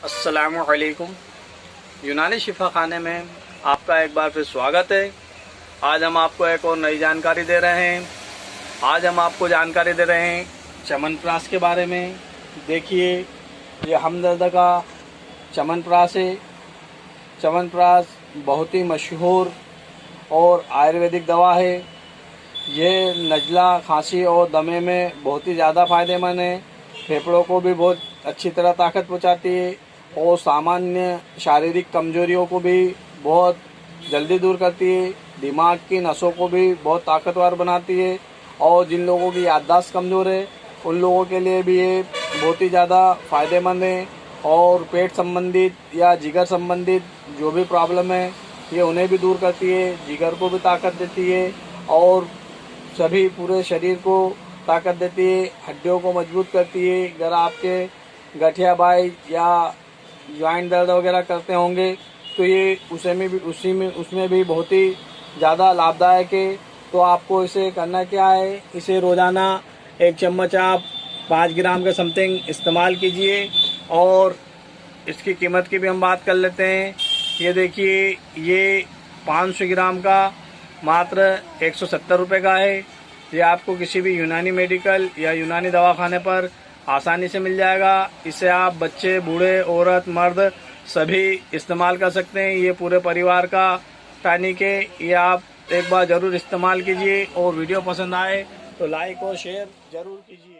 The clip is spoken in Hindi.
अस्सलामुअलैकुम। यूनानी शिफा खाने में आपका एक बार फिर स्वागत है। आज हम आपको एक और नई जानकारी दे रहे हैं। आज हम आपको जानकारी दे रहे हैं च्यवनप्राश के बारे में। देखिए, ये हमदर्द का च्यवनप्राश है। च्यवनप्राश बहुत ही मशहूर और आयुर्वेदिक दवा है। ये नज़ला, खांसी और दमे में बहुत ही ज़्यादा फ़ायदेमंद है। फेफड़ों को भी बहुत अच्छी तरह ताकत पहुँचाती है और सामान्य शारीरिक कमजोरियों को भी बहुत जल्दी दूर करती है। दिमाग की नसों को भी बहुत ताकतवर बनाती है और जिन लोगों की याददाश्त कमज़ोर है उन लोगों के लिए भी ये बहुत ही ज़्यादा फ़ायदेमंद है। और पेट संबंधित या जिगर संबंधित जो भी प्रॉब्लम है ये उन्हें भी दूर करती है, जिगर को भी ताकत देती है और सभी पूरे शरीर को ताकत देती है, हड्डियों को मजबूत करती है। अगर आपके गठिया बाई या जॉइंट दर्द वगैरह करते होंगे तो ये उसमें भी बहुत ही ज़्यादा लाभदायक है। तो आपको इसे करना क्या है, इसे रोज़ाना 1 चम्मच आप 5 ग्राम के समथिंग इस्तेमाल कीजिए। और इसकी कीमत की भी हम बात कर लेते हैं। ये देखिए, ये 500 ग्राम का मात्र 170 रुपये का है। ये आपको किसी भी यूनानी मेडिकल या यूनानी दवाखाने पर आसानी से मिल जाएगा। इसे आप बच्चे, बूढ़े, औरत, मर्द सभी इस्तेमाल कर सकते हैं। ये पूरे परिवार का टॉनिक है। ये आप एक बार ज़रूर इस्तेमाल कीजिए और वीडियो पसंद आए तो लाइक और शेयर ज़रूर कीजिए।